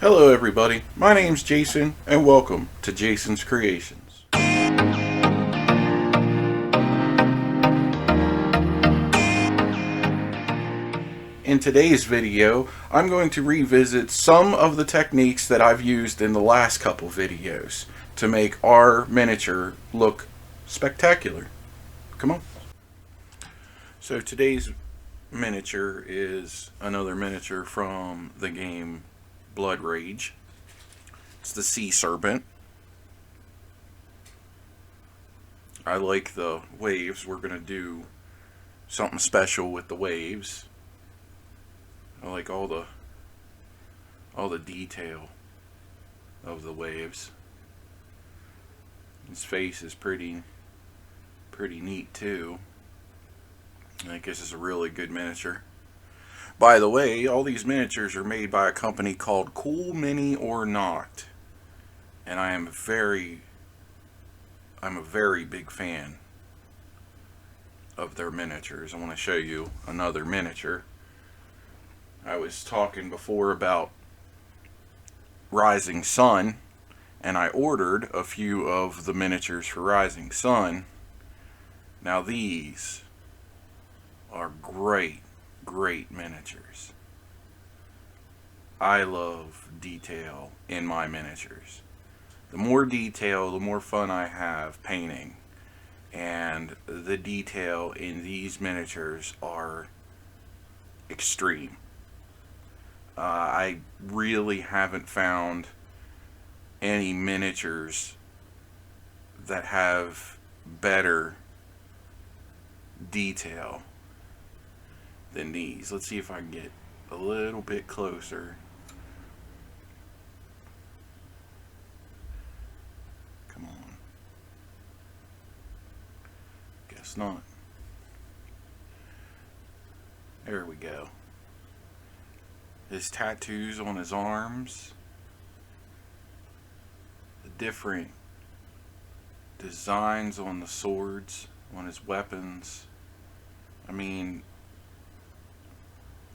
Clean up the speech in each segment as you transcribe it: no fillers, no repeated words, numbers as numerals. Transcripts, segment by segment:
Hello everybody, my name's Jason and welcome to Jason's Creations. In today's video, I'm going to revisit some of the techniques that I've used in the last couple videos to make our miniature look spectacular. Come on. So today's miniature is another miniature from the game Blood Rage. It's the Sea Serpent. I like the waves. We're going to do something special with the waves. I like all the detail of the waves. His face is pretty neat too. I think this is a really good miniature. By the way, all these miniatures are made by a company called Cool Mini or Not, and I'm a very big fan of their miniatures. I want to show you another miniature. I was talking before about Rising Sun, and I ordered a few of the miniatures for Rising Sun. Now these are great miniatures. I love detail in my miniatures. The more detail, the more fun I have painting. And the detail in these miniatures are extreme. I really haven't found any miniatures that have better detail than these. Let's see if I can get a little bit closer. Come on. Guess not. There we go. His tattoos on his arms. The different designs on the swords, on his weapons. I mean,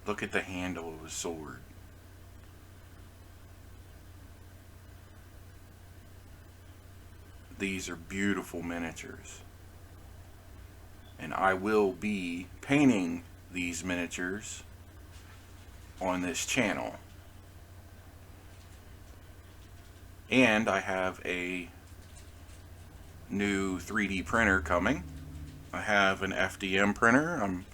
look at the handle of his sword. These are beautiful miniatures. And I will be painting these miniatures on this channel. And I have a new 3D printer coming. I have an FDM printer. I'm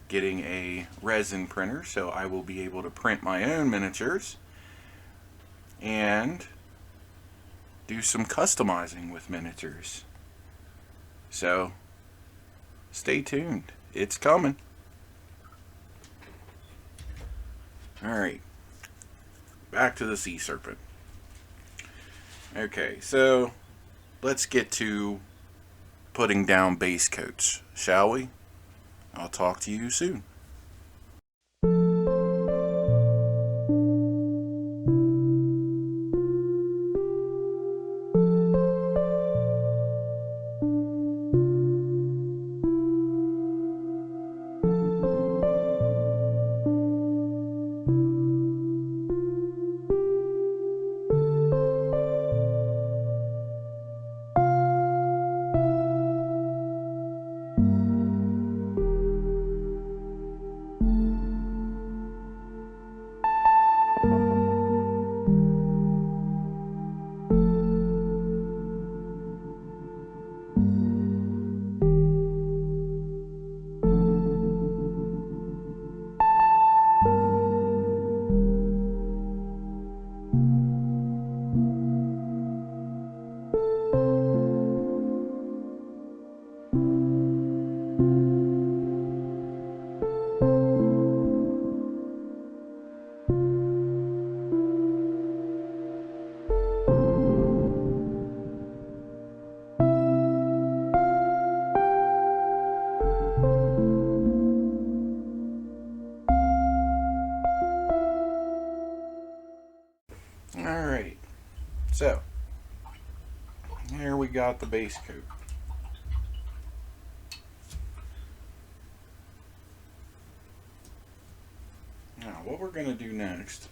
getting a resin printer, so I will be able to print my own miniatures and do some customizing with miniatures. So stay tuned, it's coming. Alright, back to the Sea Serpent. Okay, so let's get to putting down base coats, shall we? I'll talk to you soon. Alright, so here we got the base coat. Now what we're going to do next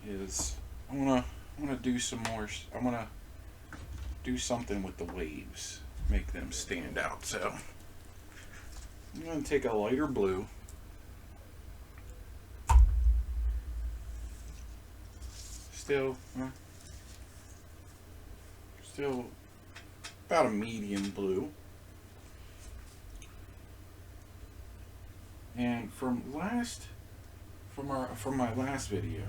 is I wanna do some more. I wanna do something with the waves, make them stand out. So I'm gonna take a lighter blue. Still about a medium blue. And from my last video,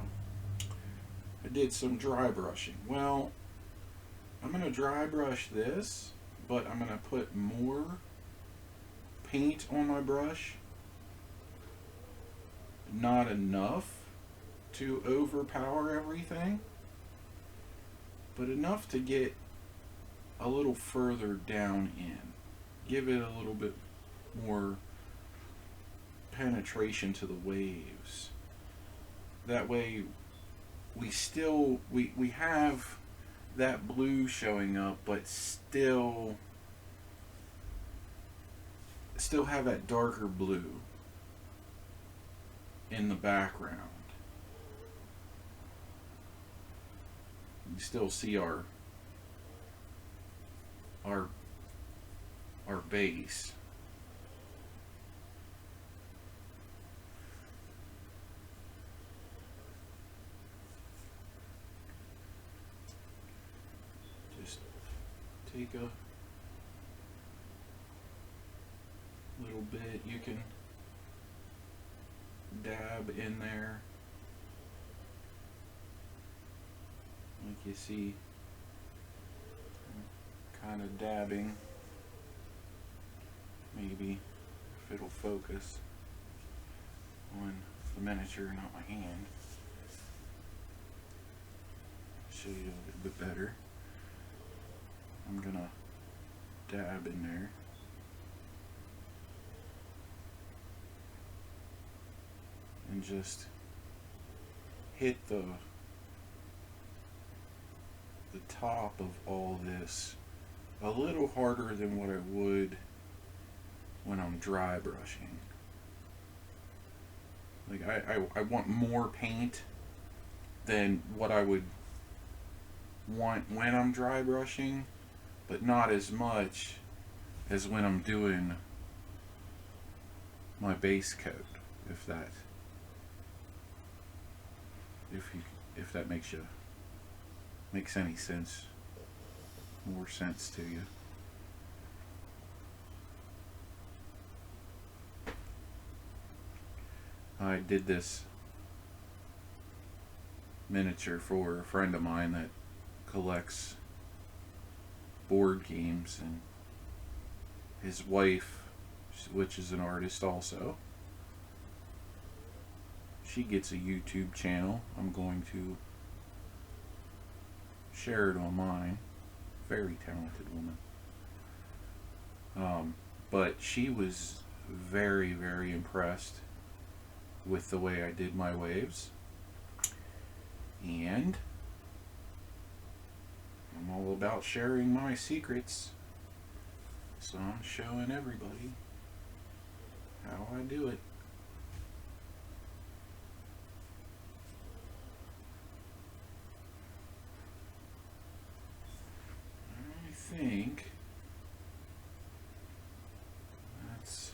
I did some dry brushing. Well, I'm gonna dry brush this, but I'm gonna put more paint on my brush. Not enough to overpower everything, but enough to get a little further down in. Give it a little bit more penetration to the waves. That way we have that blue showing up, but still have that darker blue in the background. You still see our base. Just take a little bit. You can dab in there, like you see, kind of dabbing. Maybe if it'll focus on the miniature, not my hand. Show you a little bit better. I'm gonna dab in there. And just hit the top of all this a little harder than what I would when I'm dry brushing. Like I want more paint than what I would want when I'm dry brushing, but not as much as when I'm doing my base coat, if that makes any sense, more sense to you. I did this miniature for a friend of mine that collects board games, and his wife, which is an artist also, she gets a YouTube channel. I'm going to share it on mine. Very talented woman. But she was very, very impressed with the way I did my waves. And I'm all about sharing my secrets. So I'm showing everybody how I do it. I think that's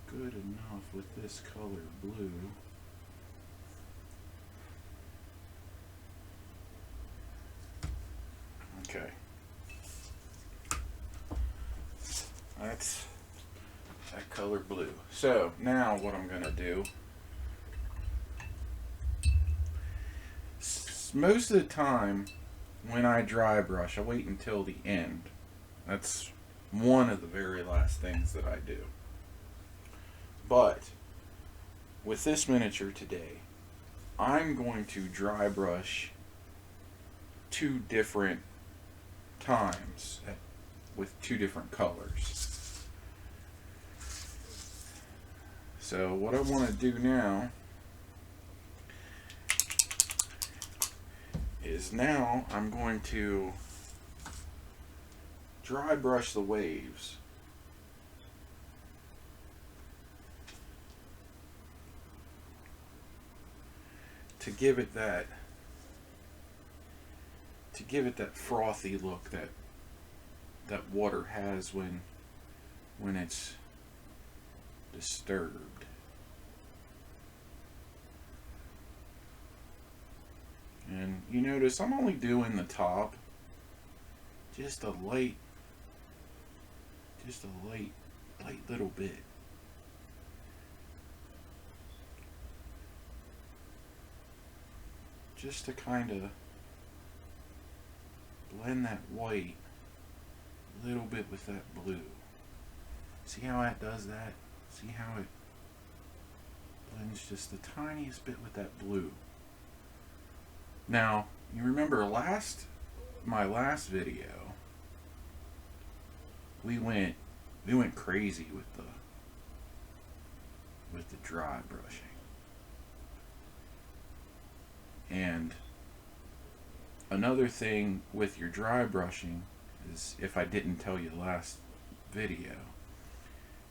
good enough with this color blue. Okay. That's that color blue. So now what I'm gonna do, most of the time when I dry brush, I wait until the end. That's one of the very last things that I do. But with this miniature today, I'm going to dry brush 2 different times with 2 different colors. So what I want to do now is I'm going to dry brush the waves. to give it that frothy look that water has when it's disturbed. And you notice I'm only doing the top, just a light little bit. Just to kind of blend that white a little bit with that blue. See how that does that? See how it blends just the tiniest bit with that blue. Now, you remember my last video, we went crazy with the dry brushing. And another thing with your dry brushing is, if I didn't tell you last video,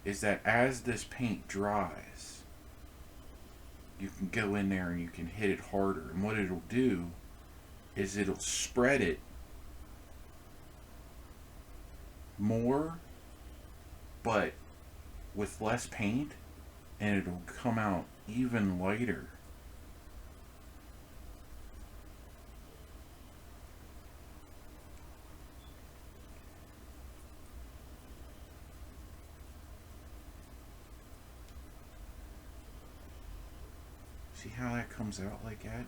is that as this paint dries, you can go in there and you can hit it harder, and what it'll do is it'll spread it more but with less paint, and it'll come out even lighter. See how that comes out like that?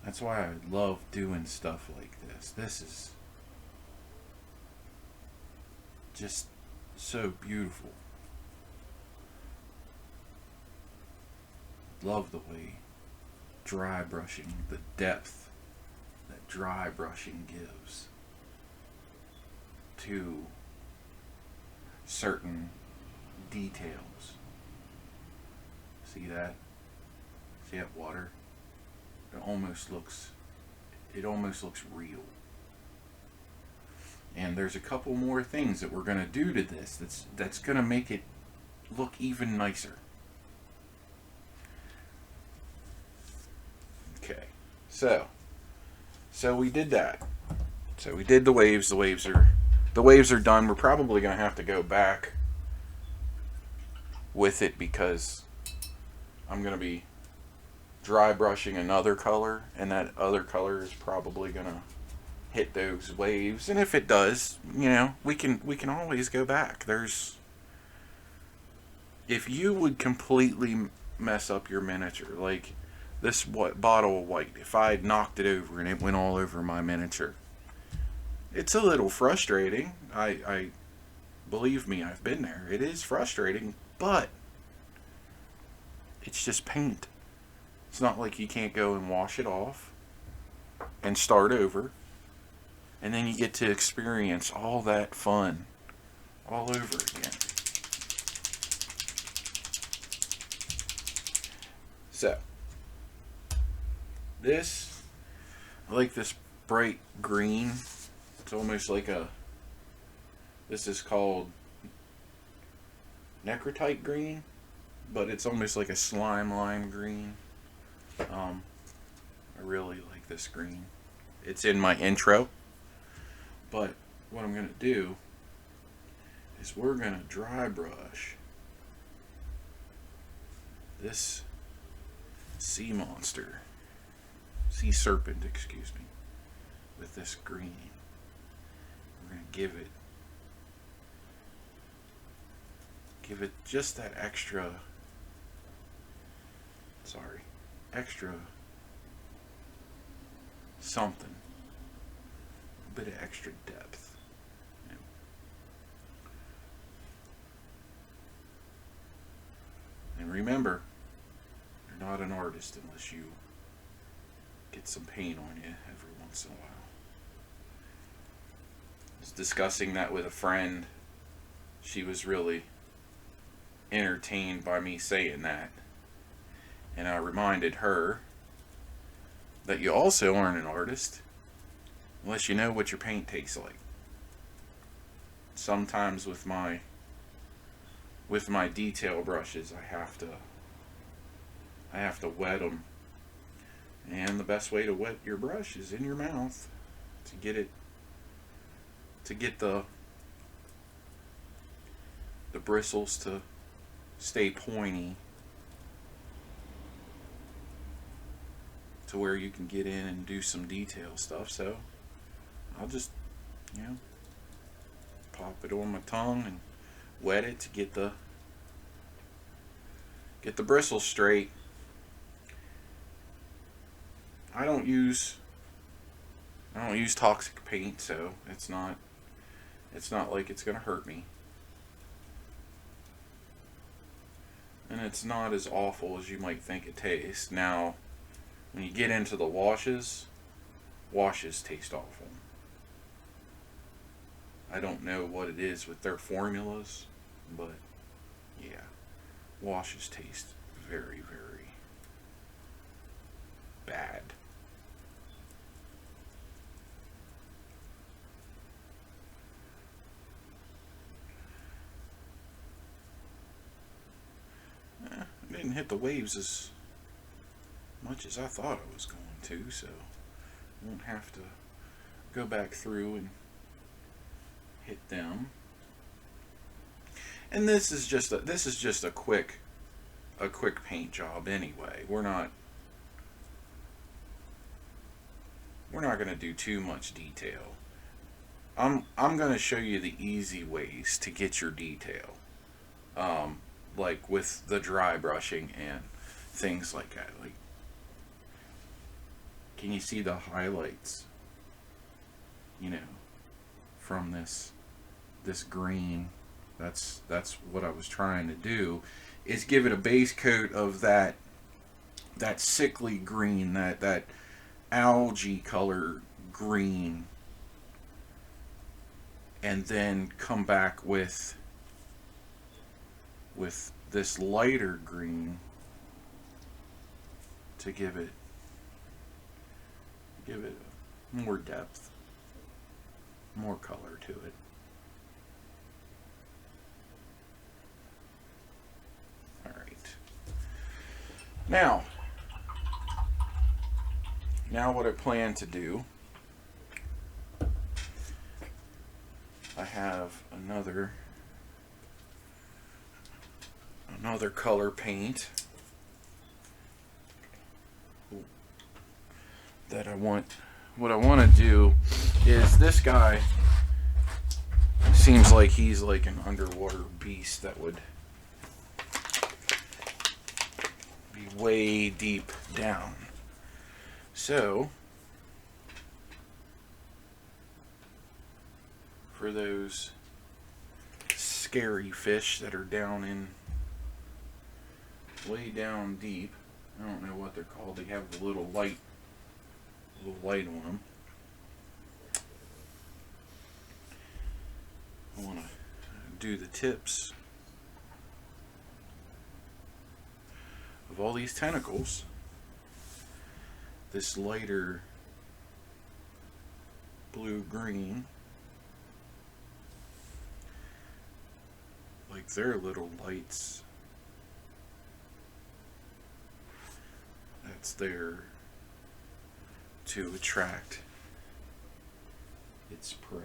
That's why I love doing stuff like this. This is just so beautiful. Love the way dry brushing, the depth that dry brushing gives to certain details. See that? See that water? It almost looks real. And there's a couple more things that we're going to do to this that's going to make it look even nicer. Okay. So we did that. So we did the waves. The waves are done. We're probably going to have to go back with it because I'm going to be dry brushing another color, and that other color is probably going to hit those waves. And if it does, you know, we can always go back. If you would completely mess up your miniature, like this bottle of white, if I had knocked it over and it went all over my miniature, it's a little frustrating. I believe me, I've been there. It is frustrating, but it's just paint. It's not like you can't go and wash it off and start over, and then you get to experience all that fun all over again. So this, I like this bright green. It's almost like this is called necrotite green, but it's almost like a slime lime green. I really like this green. It's in my intro, but what I'm going to do is we're going to dry brush this sea serpent, excuse me, with this green. We're going to give it just that extra something, a bit of extra depth. Yeah. And remember, you're not an artist unless you get some paint on you every once in a while. I was discussing that with a friend. She was really entertained by me saying that. And I reminded her that you also aren't an artist unless you know what your paint tastes like. Sometimes with my detail brushes, I have to I have to wet them. And the best way to wet your brush is in your mouth to get the bristles to stay pointy to where you can get in and do some detail stuff. So I'll just, pop it on my tongue and wet it to get the bristles straight. I don't use toxic paint, so it's not like it's gonna hurt me. And it's not as awful as you might think it tastes. Now, when you get into the washes taste awful. I don't know what it is with their formulas, but yeah, washes taste very, very bad. I didn't hit the waves as much as I thought I was going to, so I won't have to go back through and hit them. And this is just a quick paint job anyway. We're not going to do too much detail. I'm going to show you the easy ways to get your detail, like with the dry brushing and things like that. Like, can you see the highlights? From this green. That's what I was trying to do, is give it a base coat of that sickly green, that algae color green, and then come back with this lighter green to give it more depth, more color to it. Alright. Now what I plan to do, I have another color paint that I want. What I want to do is, this guy seems like he's like an underwater beast that would be way deep down. So for those scary fish that are way down deep, I don't know what they're called. They have the little light on them. I want to do the tips of all these tentacles. This lighter blue-green, like their little lights. That's there to attract its prey.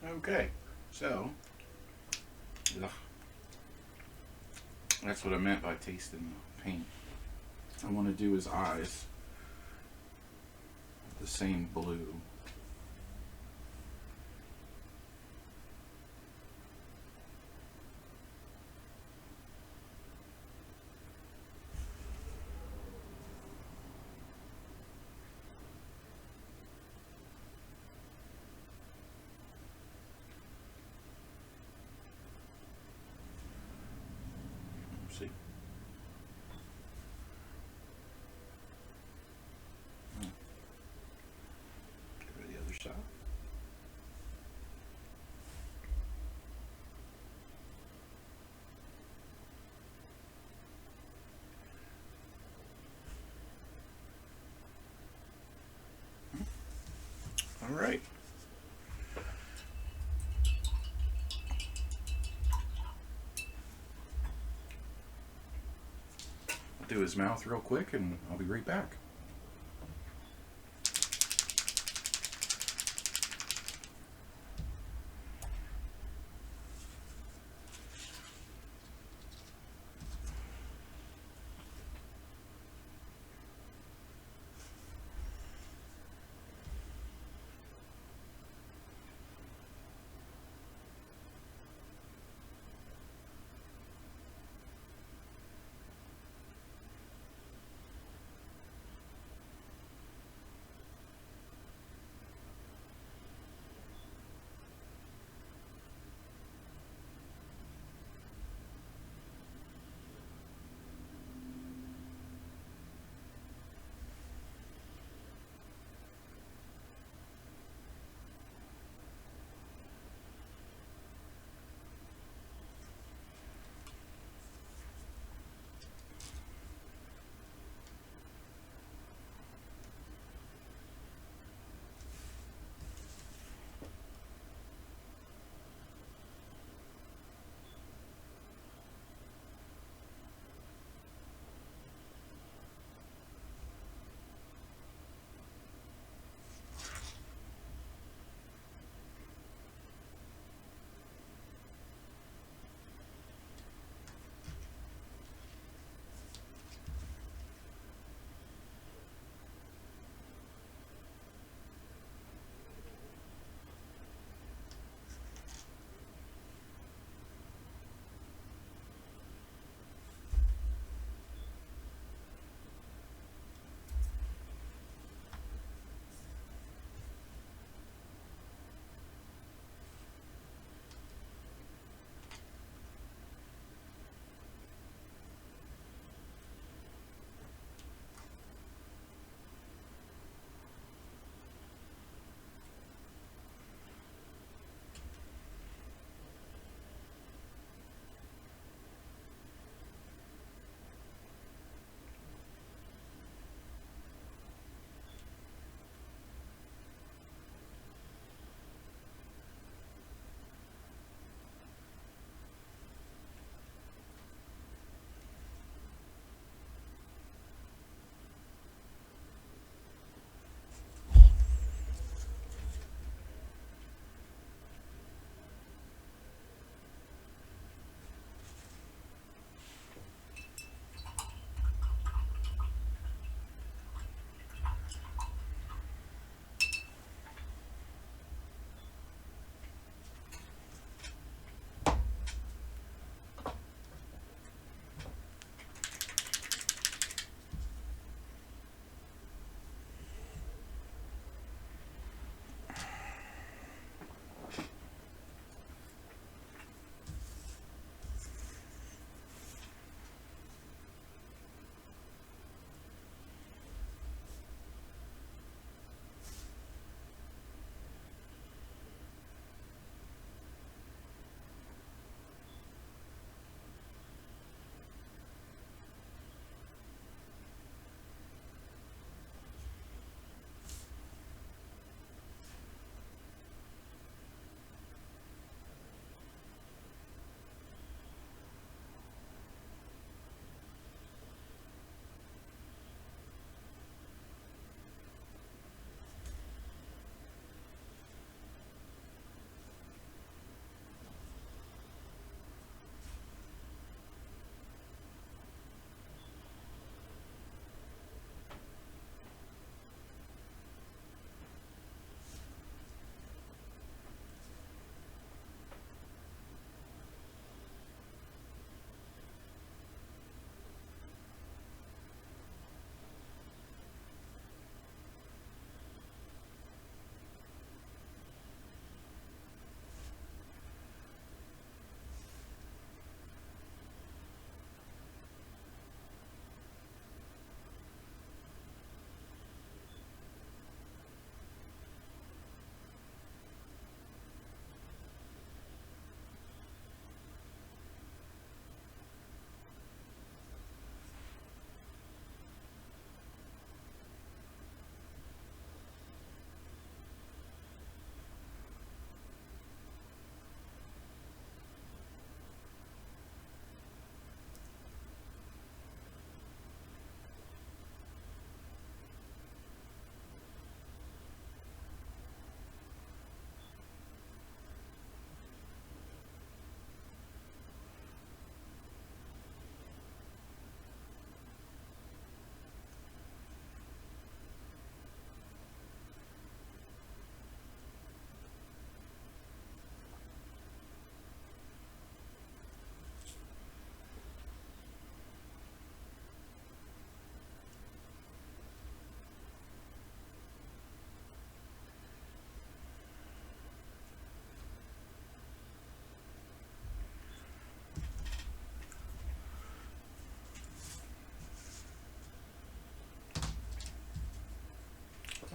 Okay, so that's what I meant by tasting the paint. I want to do his eyes with the same blue. See. Go to the other side. All right. I'll do his mouth real quick and I'll be right back.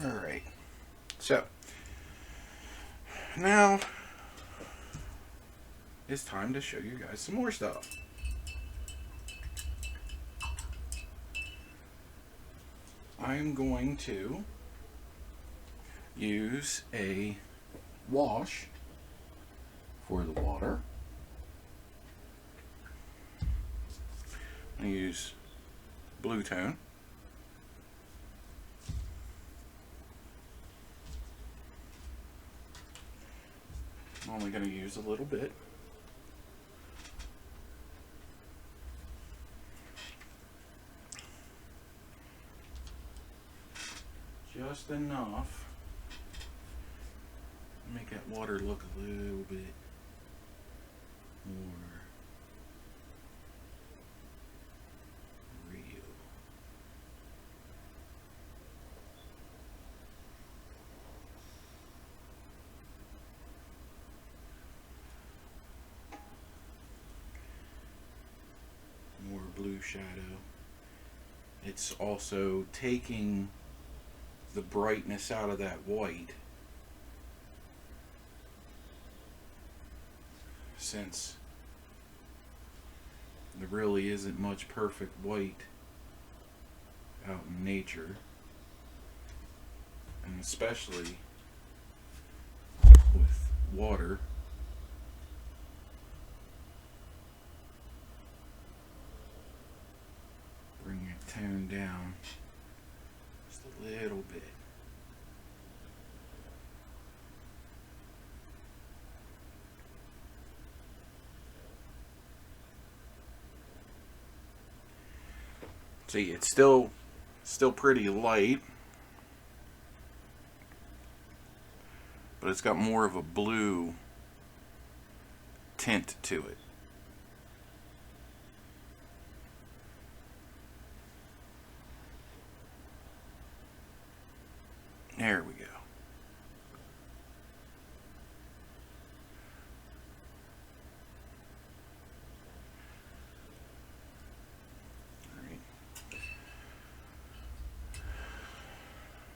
Alright, so now it's time to show you guys some more stuff. I'm going to use a wash for the water. I use blue tone. I'm only going to use a little bit. Just enough to make that water look a little bit more real. More blue shadow. It's also taking the brightness out of that white, since there really isn't much perfect white out in nature, and especially with water. Bring your tone down just a little bit. See, it's still pretty light, but it's got more of a blue tint to it. There we go. All right.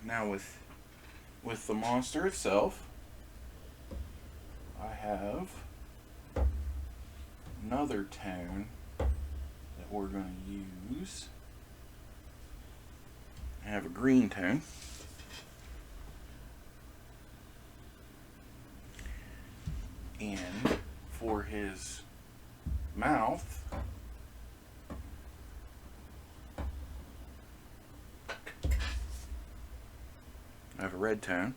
Now with the monster itself, I have another tone that we're going to use. I have a green tone. And for his mouth, I have a red tone.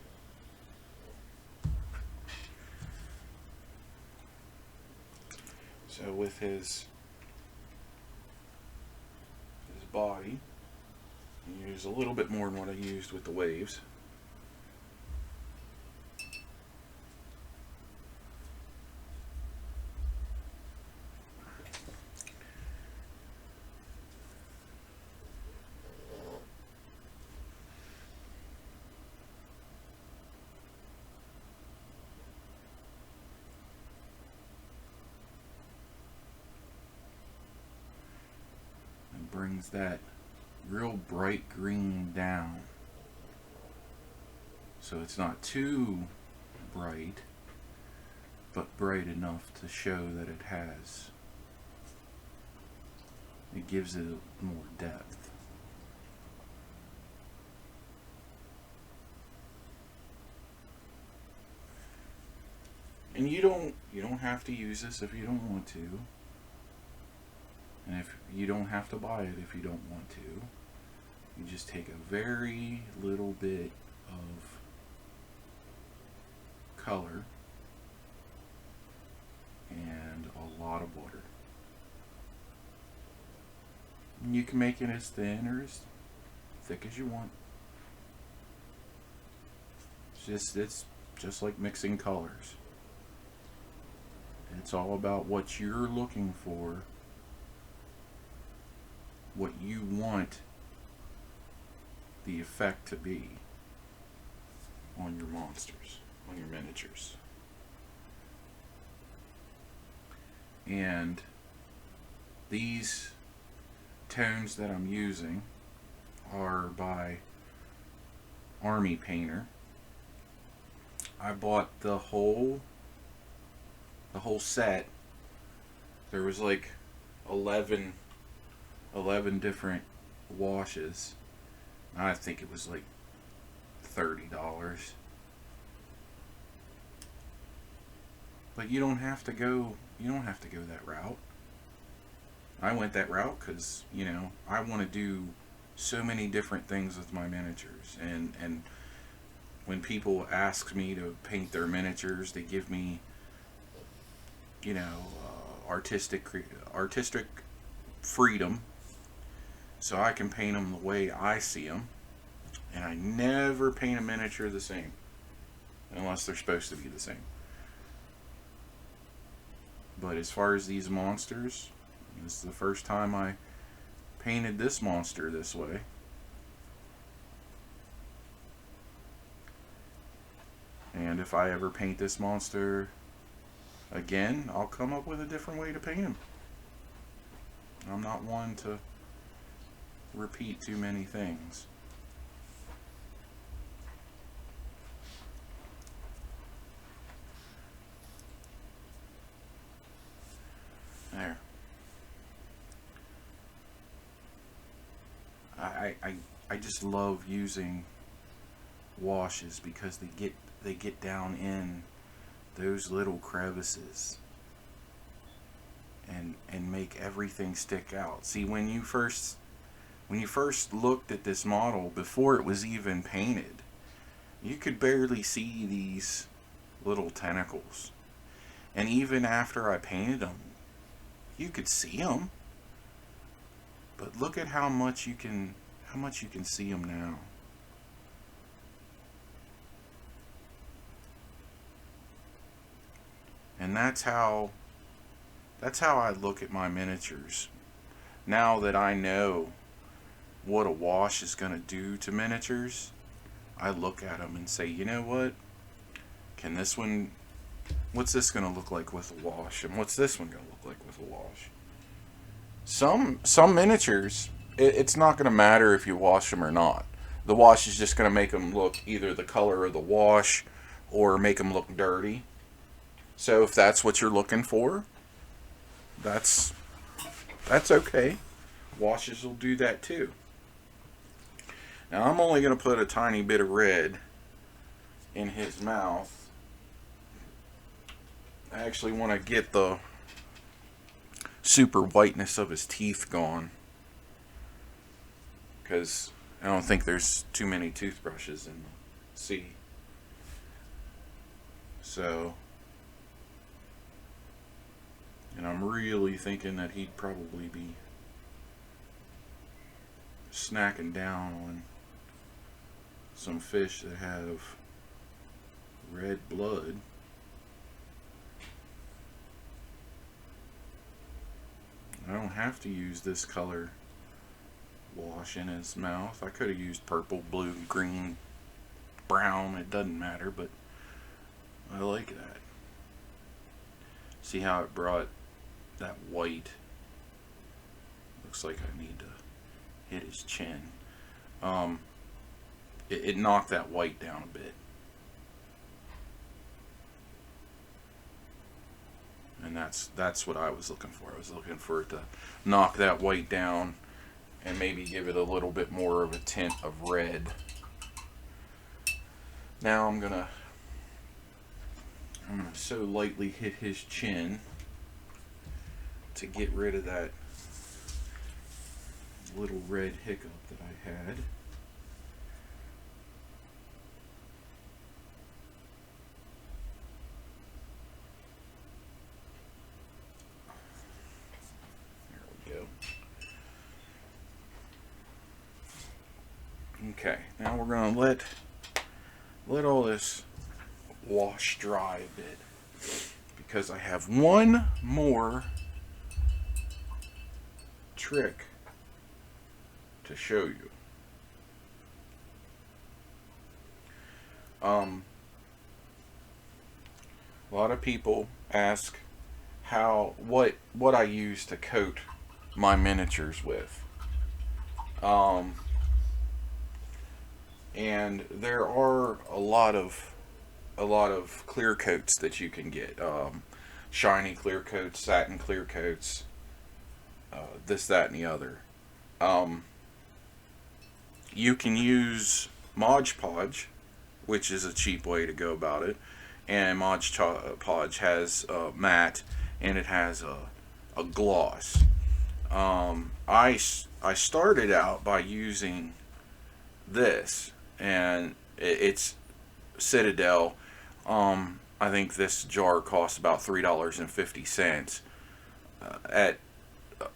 So with his body, I use a little bit more than what I used with the waves. Brings that real bright green down, so it's not too bright, but bright enough to show that it gives it more depth. And you don't have to use this if you don't want to. And if you don't have to buy it if you don't want to. You just take a very little bit of color and a lot of water. And you can make it as thin or as thick as you want. It's just like mixing colors. It's all about what you're looking for, what you want the effect to be on your monsters, on your miniatures. And these tones that I'm using are by army painter. I bought the whole set. There was like 11 different washes. I think it was like $30. But you don't have to go that route. I went that route because, you know, I want to do so many different things with my miniatures, and when people ask me to paint their miniatures, they give me, you know, artistic freedom, so I can paint them the way I see them, and I never paint a miniature the same unless they're supposed to be the same. But as far as these monsters, this is the first time I painted this monster this way. And if I ever paint this monster again, I'll come up with a different way to paint him. I'm not one to repeat too many things. There. I just love using washes because they get down in those little crevices and make everything stick out. See, when you first looked at this model before it was even painted, you could barely see these little tentacles. And even after I painted them, you could see them. But look at how much you can see them now. And that's how I look at my miniatures. Now that I know what a wash is going to do to miniatures, I look at them and say, you know what? What's this going to look like with a wash? And what's this one going to look like with a wash? Some miniatures, it's not going to matter if you wash them or not. The wash is just going to make them look either the color of the wash or make them look dirty. So if that's what you're looking for, that's okay. Washes will do that too. Now I'm only going to put a tiny bit of red in his mouth. I actually want to get the super whiteness of his teeth gone, because I don't think there's too many toothbrushes in the sea. So, and I'm really thinking that he'd probably be snacking down on some fish that have red blood. I don't have to use this color wash in his mouth. I could have used purple, blue, green, brown. It doesn't matter, but I like that. See how it brought that white? Looks like I need to hit his chin. It knocked that white down a bit. And that's what I was looking for. I was looking for it to knock that white down and maybe give it a little bit more of a tint of red. Now I'm gonna so lightly hit his chin to get rid of that little red hiccup that I had. Okay, now we're going to let all this wash dry a bit, because I have one more trick to show you. A lot of people ask what I use to coat my miniatures with. And there are a lot of clear coats that you can get. Shiny clear coats, satin clear coats, this, that, and the other. Um, you can use Mod Podge, which is a cheap way to go about it. And Mod Podge has matte, and it has a gloss. I started out by using this, and it's Citadel. I think this jar costs about $3.50 at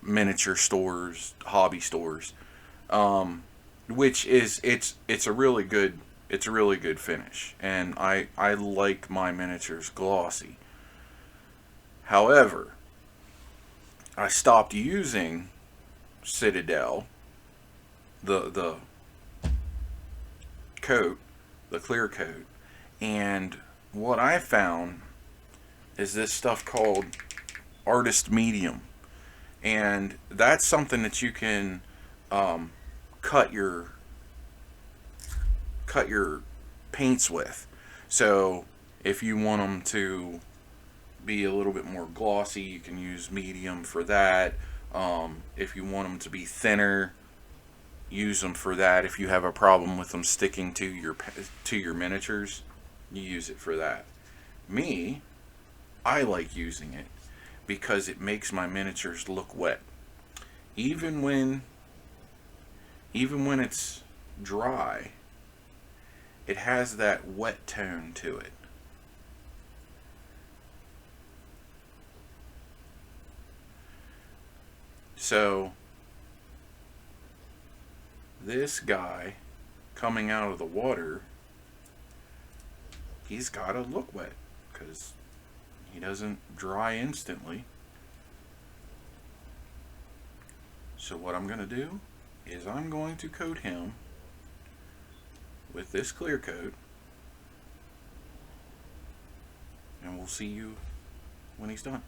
miniature stores, hobby stores, which is it's a really good finish, and I like my miniatures glossy. However, I stopped using Citadel, the coat, the clear coat, and what I found is this stuff called Artist Medium, and that's something that you can um, cut your cut your paints with. So if you want them to be a little bit more glossy, you can use medium for that. If you want them to be thinner, use them for that. If you have a problem with them sticking to your miniatures, you use it for that. Me, I like using it because it makes my miniatures look wet. Even when even when it's dry, it has that wet tone to it. So this guy coming out of the water, he's got to look wet because he doesn't dry instantly. So what I'm going to do is I'm going to coat him with this clear coat, and we'll see you when he's done.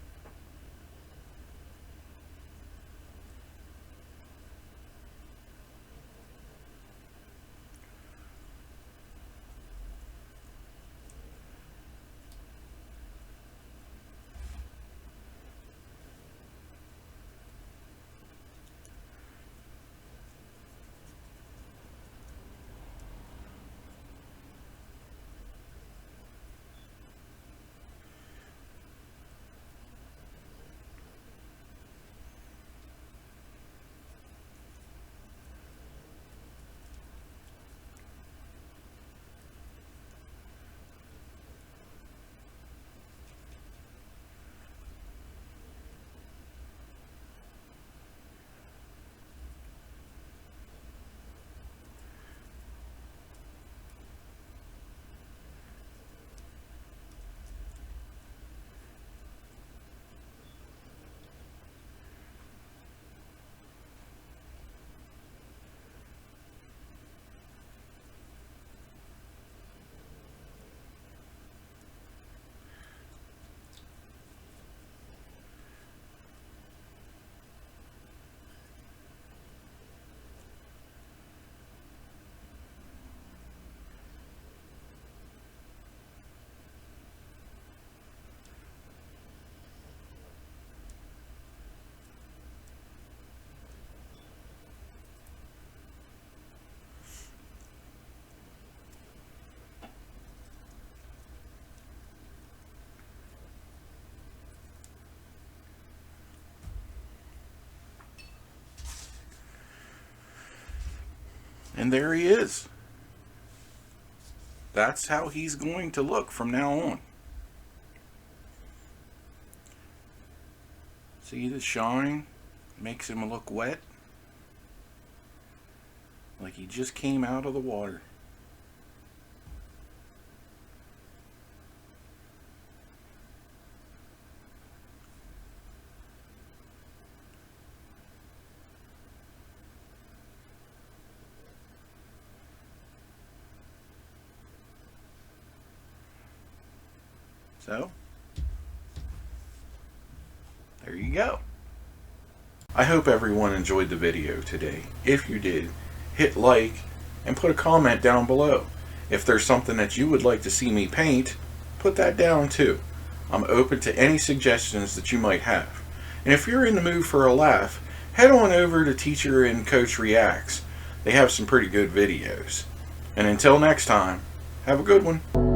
And there he is. That's how he's going to look from now on. See the shine makes him look wet, like he just came out of the water. So, there you go. I hope everyone enjoyed the video today. If you did, hit like, and put a comment down below. If there's something that you would like to see me paint, put that down too. I'm open to any suggestions that you might have. And if you're in the mood for a laugh, head on over to Teacher and Coach Reacts. They have some pretty good videos. And until next time, have a good one.